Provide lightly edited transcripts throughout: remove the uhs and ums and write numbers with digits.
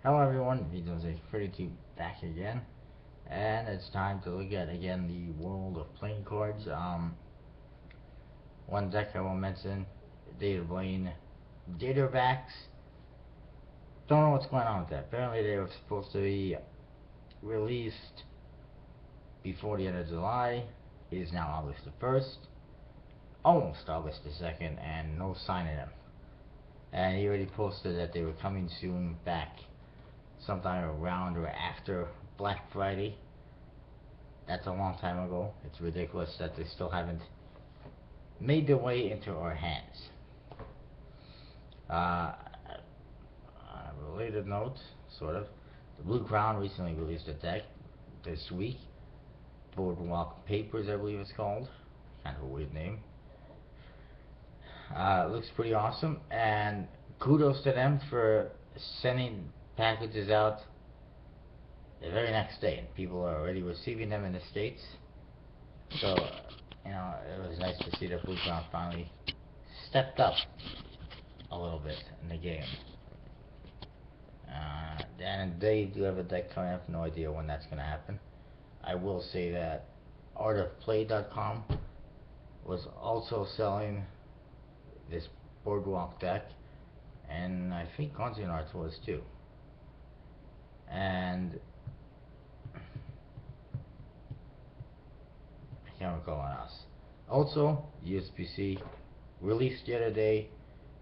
Hello everyone, Vito's Pretty Cute back again, and it's time to look at again the world of playing cards. One deck I will mention, Data Blaine Databacks. Don't know what's going on with that. Apparently they were supposed to be released before the end of July. It is now August the 1st, almost August the 2nd, and no sign of them. And he already posted that they were coming soon back sometime around or after Black Friday. That's a long time ago. It's ridiculous that they still haven't made their way into our hands. On a related note, sort of, the Blue Crown recently released a deck this week. Boardwalk Papers, I believe it's called. Kind of a weird name. It looks pretty awesome, and kudos to them for sending packages out the very next day, and people are already receiving them in the States. So, it was nice to see that Blue Crown finally stepped up a little bit in the game. And they do have a deck coming up, no idea when that's going to happen. I will say that artofplay.com was also selling this Boardwalk deck, and I think Gonzian Arts was too. And I can't recall what else. Also, USPC released the other day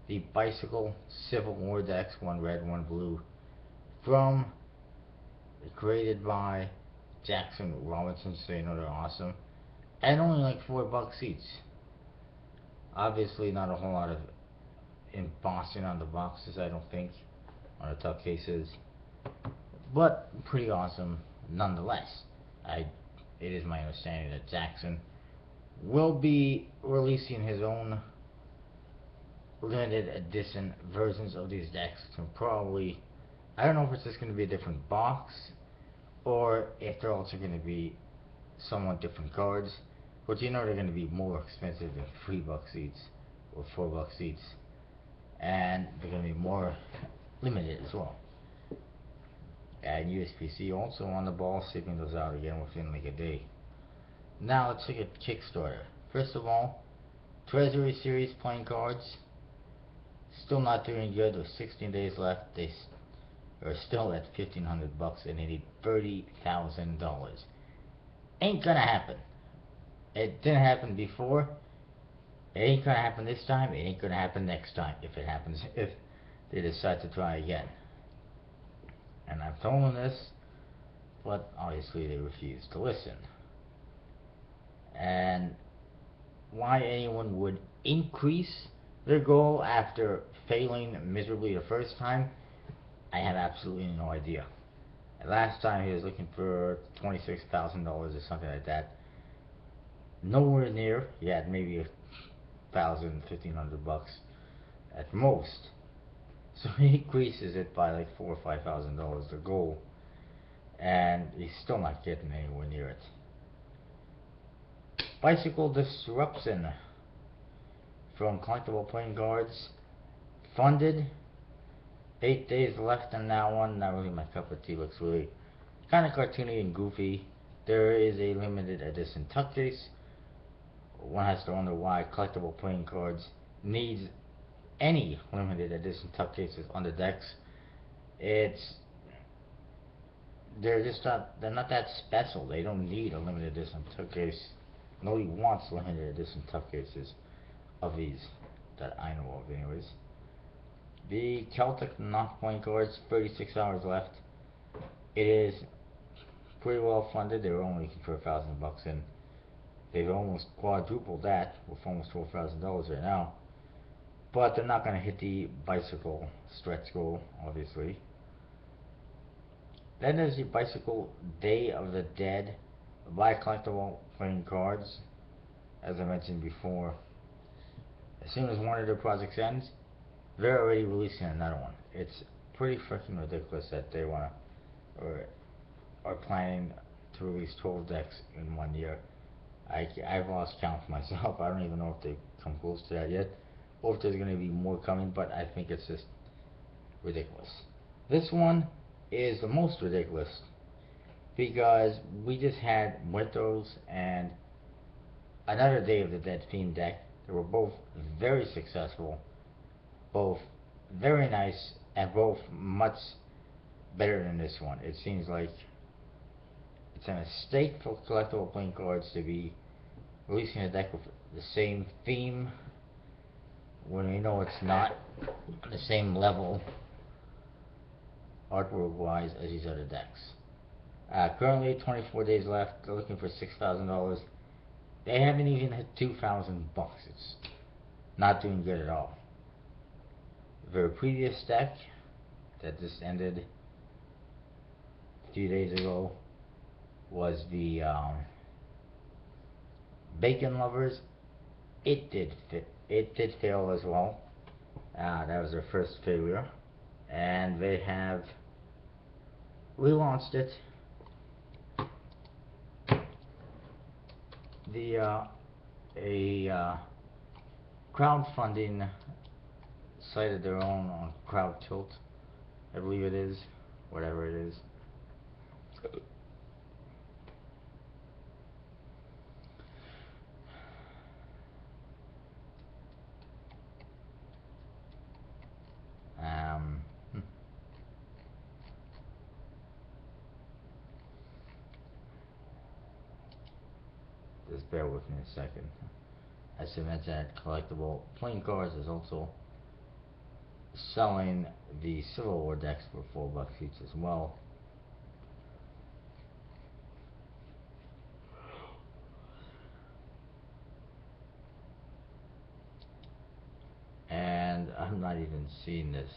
the Bicycle Civil War decks, one red, one blue, created by Jackson Robinson, so you know they're awesome, and only like $4 each. Obviously, not a whole lot of embossing on the boxes, I don't think, on the tuck cases, but pretty awesome nonetheless. It is my understanding that Jackson will be releasing his own limited edition versions of these decks. And probably, I don't know if it's just going to be a different box or if they're also going to be somewhat different cards, but they're going to be more expensive than $3 each or $4 each, and they're going to be more limited as well. And USPC also on the ball, shipping those out again within like a day. Now let's look at Kickstarter. First of all, Treasury Series playing cards, still not doing good. With 16 days left, they are still at $1,500 and they need $30,000. Ain't gonna happen. It didn't happen before. It ain't gonna happen this time. It ain't gonna happen next time, if it happens, if they decide to try again. And I've told them this, but obviously they refuse to listen. And why anyone would increase their goal after failing miserably the first time, I have absolutely no idea. Last time he was looking for $26,000 or something like that. Nowhere near. He had maybe $1,500 at most. So he increases it by like $4,000 or $5,000, the goal, and he's still not getting anywhere near it. Bicycle Disruption from Collectible Playing Cards, funded. 8 days left on that one. Not really my cup of tea. Looks really kind of cartoony and goofy. There is a limited edition tuck case. One has to wonder why Collectible Playing Cards needs any limited edition tuck cases on the decks. They're not that special. They don't need a limited edition tuck case. Nobody wants limited edition tuck cases of these that I know of anyways. The Celtic Knot playing cards, 36 hours left. It is pretty well funded. They were only looking for $1,000, and they've almost quadrupled that with almost $4,000 right now. But they're not going to hit the bicycle stretch goal, obviously. Then there's the Bicycle Day of the Dead. Buy collectible playing cards. As I mentioned before, as soon as one of their projects ends, they're already releasing another one. It's pretty freaking ridiculous that they want to, or are planning to release 12 decks in 1 year. I've lost count myself. I don't even know if they've come close to that yet, or if there's going to be more coming, but I think it's just ridiculous. This one is the most ridiculous because we just had Muertos and another Day of the Dead theme deck. They were both very successful, both very nice, and both much better than this one. It seems like it's a mistake for collectible playing cards to be releasing a deck with the same theme when we know it's not on the same level artwork wise as these other decks. Currently 24 days left. They're looking for $6,000. They haven't even hit 2,000 bucks. It's not doing good at all. Their previous deck that just ended a few days ago was the Bacon Lovers. It did fail as well. That was their first failure, and they have relaunched it. A crowdfunding site of their own on Crowd Tilt, I believe it is, whatever it is. Um, just bear with me a second. As I mentioned, that collectible playing cards is also selling the Civil War decks for $4 each as well. And I'm not even seeing this.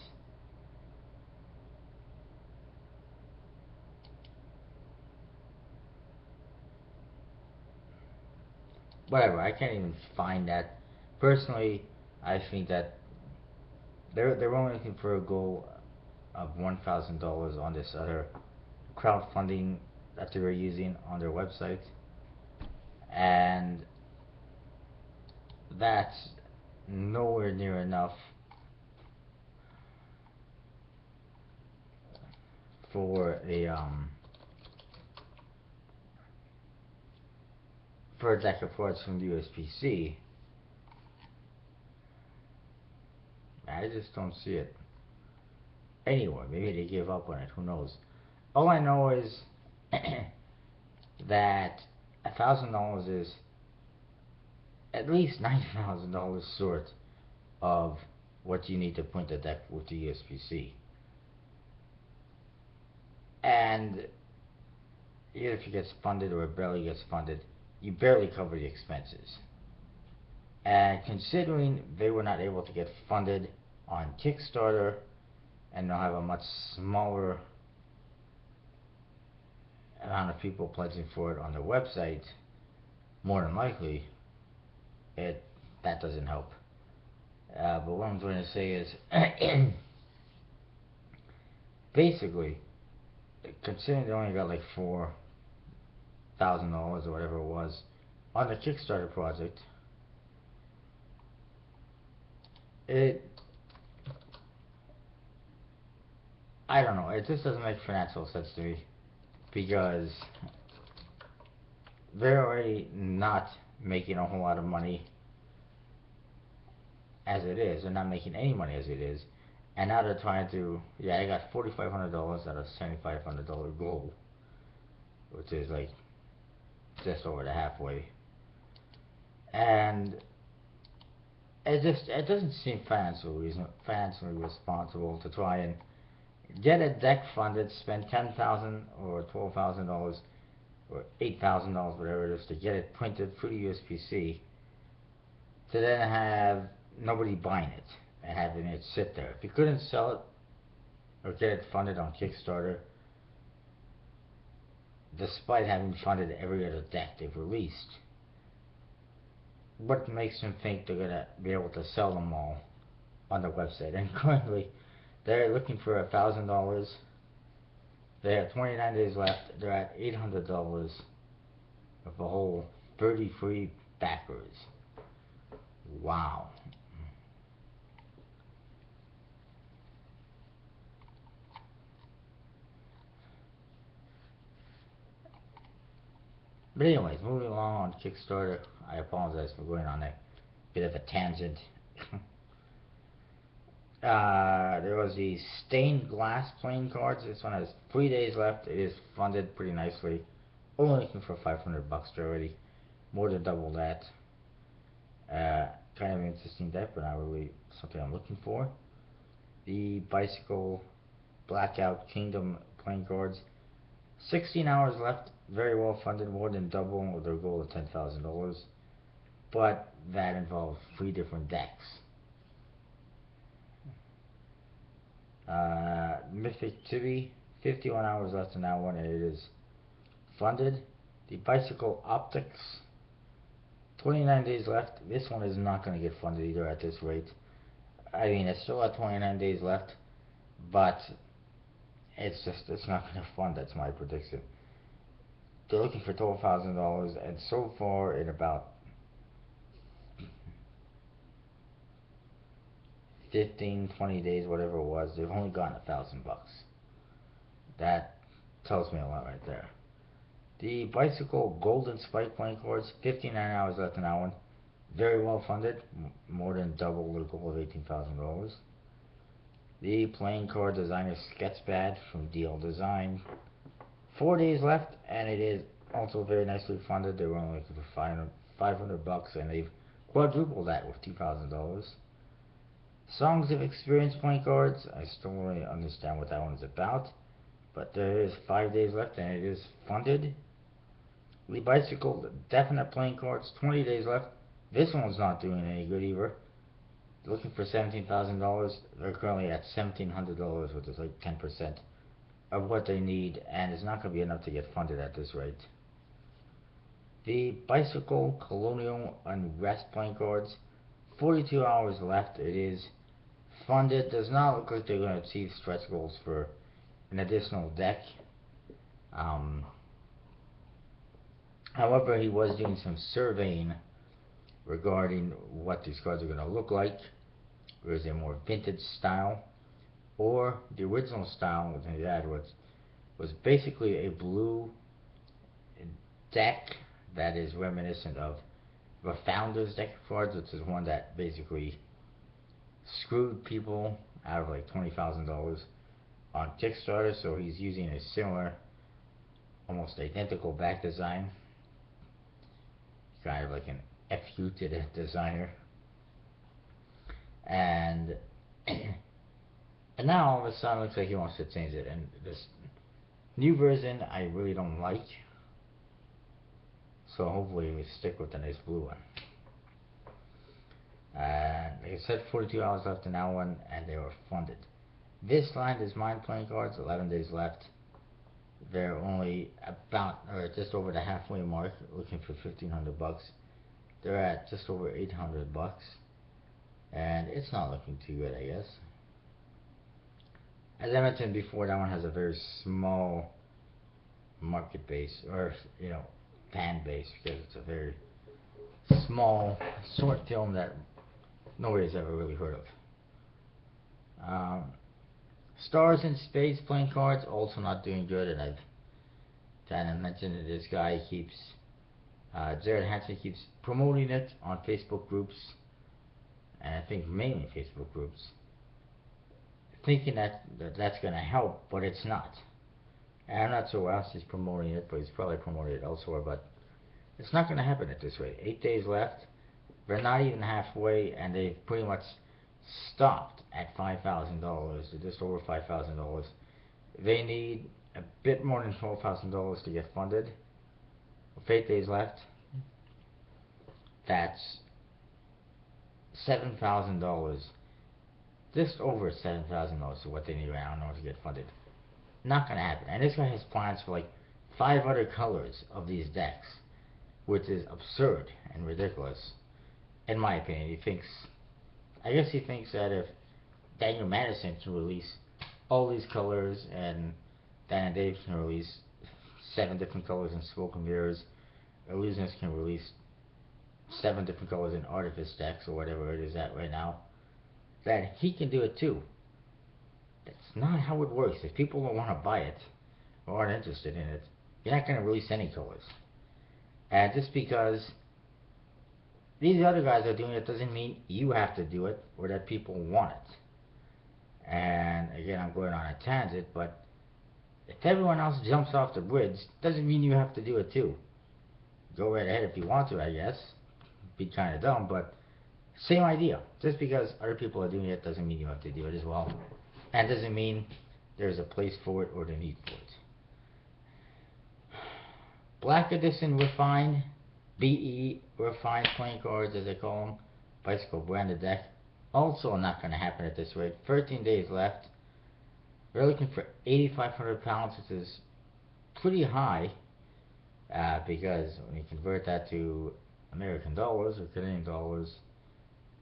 Whatever, I can't even find that. Personally, I think that they're only looking for a goal of $1,000 on this other crowdfunding that they were using on their website, and that's nowhere near enough for a deck of cards from the USPC. I just don't see it anywhere. Maybe they gave up on it, who knows. All I know is that $1,000 is at least $9,000 short of what you need to print a deck with the USPC. And even if it gets funded or it barely gets funded, you barely cover the expenses. And considering they were not able to get funded on Kickstarter and they'll have a much smaller amount of people pledging for it on their website, more than likely, that doesn't help. But what I'm trying to say is, basically, considering they only got like $4,000 or whatever it was on the Kickstarter project, I don't know, it just doesn't make financial sense to me, because they're already not making a whole lot of money as it is. They're not making any money as it is, and now they're trying to, yeah, I got $4,500 out of $7,500 goal, which is like just over the halfway, and it doesn't seem financially responsible to try and get a deck funded, spend $10,000 or $12,000 or $8,000, whatever it is, to get it printed through the USPC, to then have nobody buying it and having it sit there. If you couldn't sell it or get it funded on Kickstarter, despite having funded every other deck they've released, what makes them think they're gonna be able to sell them all on the website? And currently, they're looking for $1,000. They have 29 days left. They're at $800 with a whole 33 backers. Wow. But anyways, moving along on Kickstarter. I apologize for going on a bit of a tangent. There was the stained glass playing cards. This one has 3 days left. It is funded pretty nicely. Only looking for $500 already. More than double that. Kind of an interesting deck, but not really something I'm looking for. The Bicycle Blackout Kingdom playing cards. 16 hours left. Very well funded. More than double with their goal of $10,000. But that involves 3 different decks. Mythic Tibi, 51 hours left in that one, and it is funded. The Bicycle Optics, 29 days left. This one is not going to get funded either at this rate. I mean, it's still at 29 days left, but it's not going to fund. That's my prediction. They're looking for $12,000, and so far in about 15, 20 days, whatever it was, they've only gotten $1,000. That tells me a lot right there. The Bicycle Golden Spike playing cards, 59 hours left in that one. Very well funded, more than double the goal of $18,000. The Playing Card Designer Sketchpad from DL Design, 4 days left, and it is also very nicely funded. They were only looking for $500, and they've quadrupled that with $2,000. Songs of Experience playing cards, I still don't really understand what that one is about, but there is 5 days left, and it is funded. The Bicycle Definite playing cards, 20 days left. This one's not doing any good either. They're looking for $17,000. They're currently at $1,700, which is like 10% of what they need, and it's not going to be enough to get funded at this rate. The Bicycle Colonial Unrest playing cards, 42 hours left. It is funded. Does not look like they're going to achieve stretch goals for an additional deck. However, he was doing some surveying regarding what these cards are going to look like. Is a more vintage style, or the original style, which he had was basically a blue deck that is reminiscent of the Founders deck of cards, which is one that basically screwed people out of like $20,000 on Kickstarter. So he's using a similar, almost identical back design, kind of like an FU to the designer. And now all of a sudden it looks like he wants to change it, and this new version I really don't like, so hopefully we stick with the nice blue one. And like I said, 42 hours left in that one, and they were funded. This line is Mind playing cards, 11 days left. They're only about, or just over the halfway mark, looking for $1,500. They're at just over $800, and it's not looking too good, I guess. As I mentioned before, that one has a very small market base, or fan base, because it's a very small short film that nobody's ever really heard of. Stars in Space playing cards, also not doing good, and I've kind of mentioned that this guy keeps, Jared Hansen keeps promoting it on Facebook groups, and I think mainly Facebook groups, thinking that's going to help, but it's not. And I'm not sure where else he's promoting it, but he's probably promoting it elsewhere, but it's not going to happen at this rate. 8 days left. They're not even halfway, and they've pretty much stopped at $5,000. They're just over $5,000. They need a bit more than $12,000 to get funded. With 8 days left, that's $7,000. Just over $7,000 is what they need right now in order to get funded. Not going to happen. And this guy has plans for like 5 other colors of these decks, which is absurd and ridiculous. In my opinion, I guess he thinks that if Daniel Madison can release all these colors, and Dan and Dave can release 7 different colors in Smoke and Mirrors, Illusionist can release 7 different colors in Artifice decks, or whatever it is at right now, that he can do it too. That's not how it works. If people don't want to buy it, or aren't interested in it, you're not going to release any colors. And just because these other guys are doing it doesn't mean you have to do it or that people want it. And again, I'm going on a tangent, but if everyone else jumps off the bridge, doesn't mean you have to do it too. Go right ahead if you want to, I guess. Be kind of dumb, but same idea. Just because other people are doing it doesn't mean you have to do it as well. And doesn't mean there's a place for it or the need for it. Black Edition Refined, BE Refined playing cards as they call them, bicycle branded deck. Also not going to happen at this rate. 13 days left. We're looking for 8,500 pounds, which is pretty high, because when you convert that to American dollars or Canadian dollars,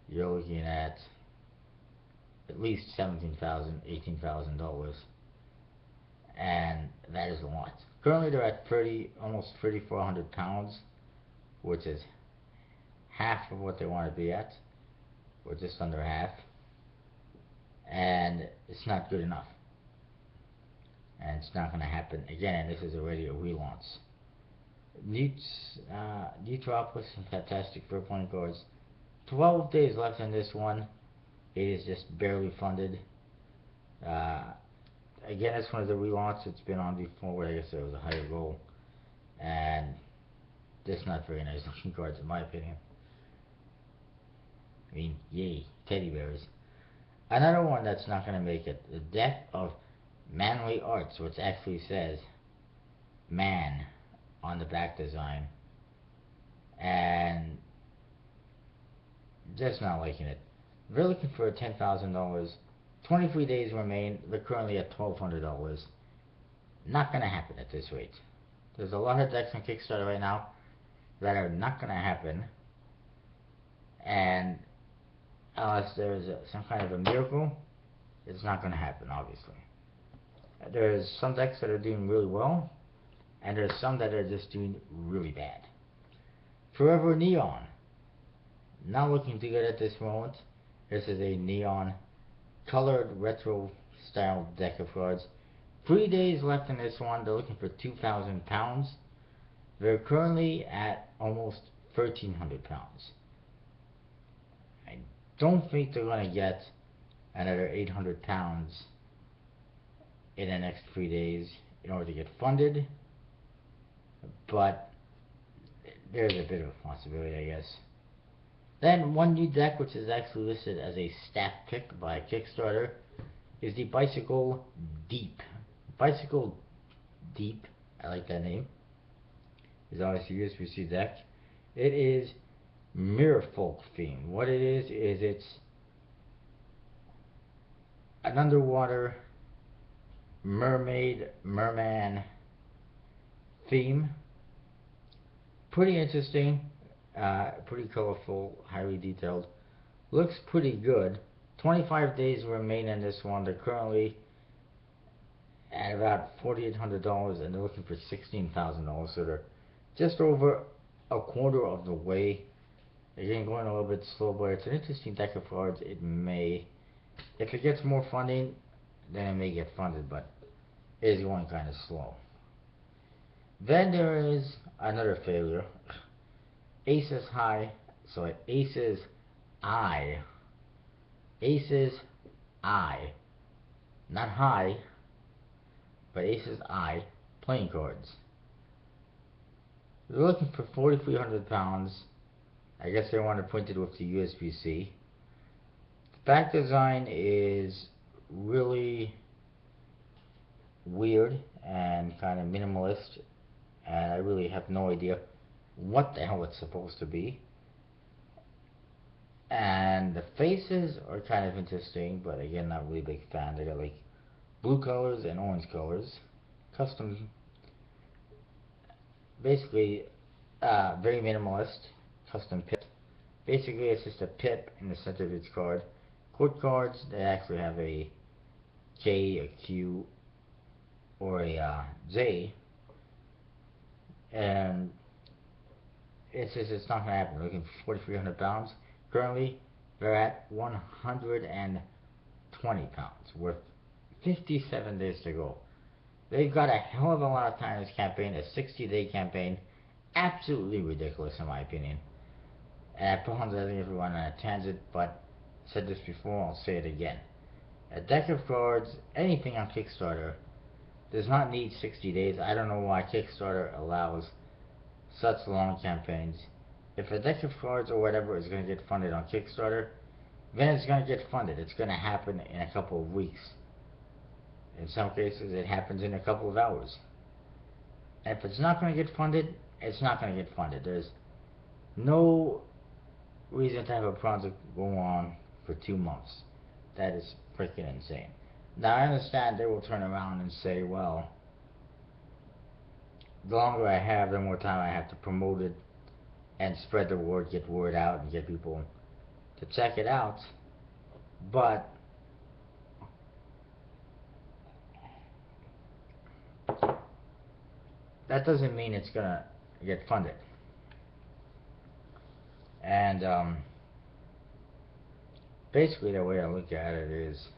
you're looking at least $17,000, $18,000, and that is a lot. Currently, they're at almost 3,400 pounds, which is half of what they want to be at, or just under half, and it's not good enough. And it's not going to happen again, and this is already a relaunch. Neutropolis and Fantastic Fur playing cards. 12 days left in this one. It is just barely funded. Again, it's one of the relaunches. It's been on before, I guess there was a higher goal. And just not very nice looking cards in my opinion. I mean, yay, teddy bears. Another one that's not going to make it. The Death of Manly Arts, which actually says man on the back design. And just not liking it. We're looking for $10,000. 23 days remain. They're currently at $1,200. Not going to happen at this rate. There's a lot of decks on Kickstarter right now that are not going to happen. And unless there's some kind of a miracle, it's not going to happen, obviously. There's some decks that are doing really well, and there's some that are just doing really bad. Forever Neon. Not looking too good at this moment. This is a neon colored retro style deck of cards. 3 days left in this one. They're looking for 2,000 pounds. They're currently at almost 1,300 pounds. I don't think they're going to get another 800 pounds in the next 3 days in order to get funded, but there's a bit of a possibility, I guess. Then one new deck, which is actually listed as a staff pick by Kickstarter, is the Bicycle Deep. Bicycle Deep, I like that name, is obviously a USPC deck. It is Merfolk theme. What it is it's an underwater mermaid, merman theme. Pretty interesting, pretty colorful, highly detailed. Looks pretty good. 25 days remain in this one. They're currently at about $4,800 and they're looking for $16,000. So they're just over a quarter of the way. Again, going a little bit slow, but it's an interesting deck of cards. It may, if it gets more funding, then it may get funded, but it is going kind of slow. Then there is another failure. Aces High, sorry, Aces Eye. Aces Eye. Not high, but Aces Eye playing cards. They're looking for 4,300 pounds. I guess they want to print it with the USPC. The back design is really weird and kind of minimalist, and I really have no idea what the hell it's supposed to be. And the faces are kind of interesting, but again, not really a big fan. They got like blue colors and orange colors. Custom, basically, very minimalist. Custom pip. Basically, it's just a pip in the center of each card. Court cards, they actually have a K, a Q, or a J. And it's not going to happen. We're looking for 4,300 pounds. Currently, they're at 120 pounds with 57 days to go. They've got a hell of a lot of time in this campaign, a 60-day campaign, absolutely ridiculous in my opinion. And I promise I think everyone on a tangent, but I said this before, I'll say it again. A deck of cards, anything on Kickstarter, does not need 60 days. I don't know why Kickstarter allows such long campaigns. If a deck of cards or whatever is going to get funded on Kickstarter, then it's going to get funded. It's going to happen in a couple of weeks. In some cases, it happens in a couple of hours. And if it's not going to get funded, it's not going to get funded. There's no reason to have a project go on for 2 months. That is freaking insane. Now, I understand they will turn around and say, well, the longer I have, the more time I have to promote it and spread the word, get word out, and get people to check it out. But that doesn't mean it's gonna get funded. And basically, the way I look at it is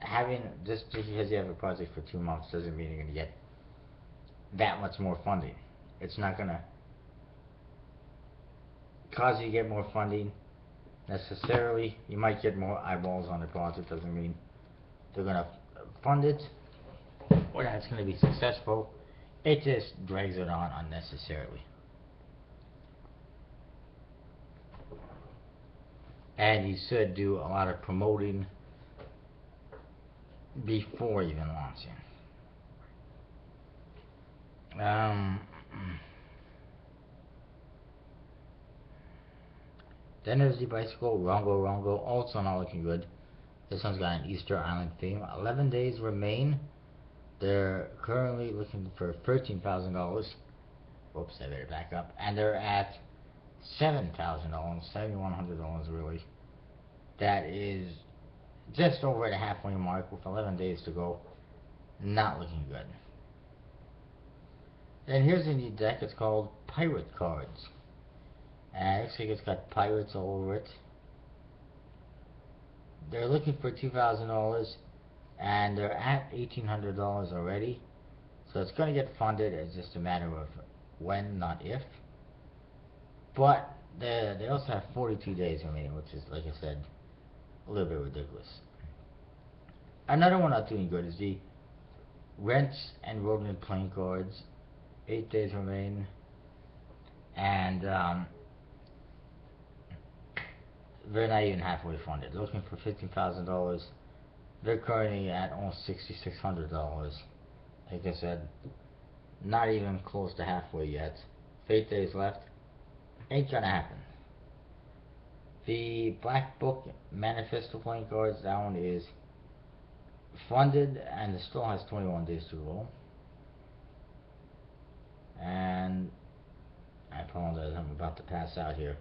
having just because you have a project for 2 months doesn't mean you're gonna get that much more funding. It's not gonna cause you to get more funding necessarily. You might get more eyeballs on the project. Doesn't mean they're gonna fund it or that it's gonna be successful. It just drags it on unnecessarily. And you should do a lot of promoting before even launching. Then there's the bicycle Rongo Rongo, also not looking good. This one's got an Easter Island theme. 11 days remain. They're currently looking for $13,000. Whoops, I better back up. And they're at $7,000, $7,100 really. That is just over the halfway mark with 11 days to go. Not looking good. And here's a new deck. It's called Pirate Cards. And it looks like it's got pirates all over it. They're looking for $2,000 and they're at $1,800 already. So it's going to get funded. It's just a matter of when, not if. But they also have 42 days remaining, which is, like I said, a little bit ridiculous. Another one not doing good is the Wrench and Rodent playing cards. 8 days remain. And they're not even halfway funded. Looking for $15,000. They're currently at almost $6,600. Like I said, not even close to halfway yet. 8 days left. Ain't gonna happen. The Black Book Manifesto playing cards, that one is funded and it still has 21 days to go. And I apologize, I'm about to pass out here.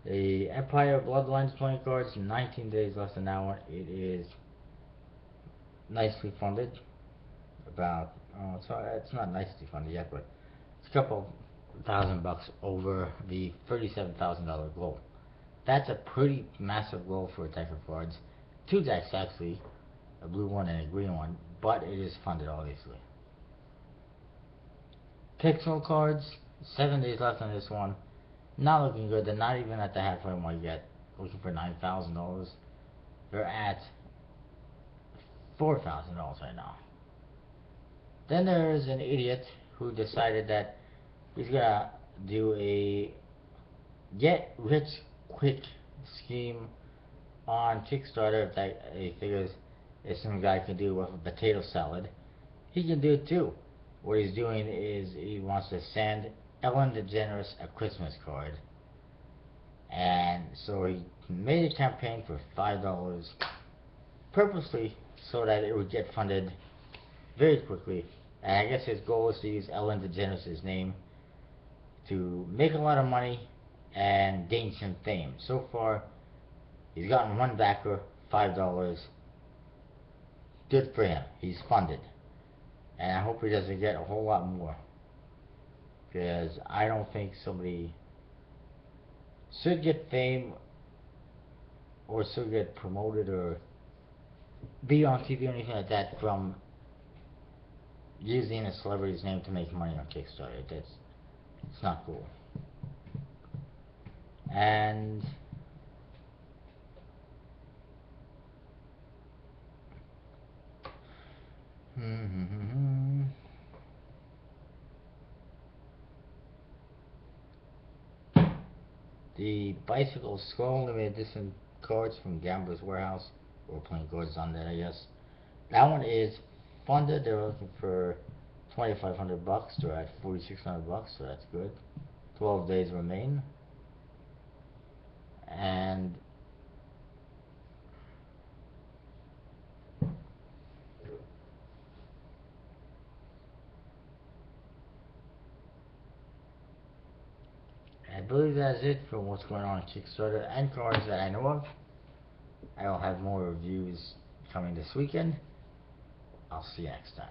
The Empire Bloodlines playing cards, 19 days left in that one. It is nicely funded. About, it's not nicely funded yet, but it's a couple $1,000 over the $37,000 goal. That's a pretty massive goal for a deck of cards. Two decks actually, a blue one and a green one, but it is funded obviously. Pixel cards, 7 days left on this one. Not looking good. They're not even at the halfway mark yet. Looking for $9,000. They're at $4,000 right now. Then there's an idiot who decided that he's gonna do a get rich quick scheme on Kickstarter. If that he figures if some guy can do with a potato salad, he can do it too. What he's doing is he wants to send Ellen DeGeneres a Christmas card, and so he made a campaign for $5 purposely so that it would get funded very quickly. And I guess his goal is to use Ellen DeGeneres' name to make a lot of money and gain some fame. So far, he's gotten one backer, $5. Good for him. He's funded. And I hope he doesn't get a whole lot more. Because I don't think somebody should get fame or should get promoted or be on TV or anything like that from using a celebrity's name to make money on Kickstarter. It's not cool. And the bicycle scroll limited edition cards from Gambler's Warehouse, or playing cards on that, I guess. That one is funded. They're looking for $2,500. They're at $4,600, so that's good. 12 days remain. And I believe that's it for what's going on Kickstarter and cards that I know of. I will have more reviews coming this weekend. I'll see you next time.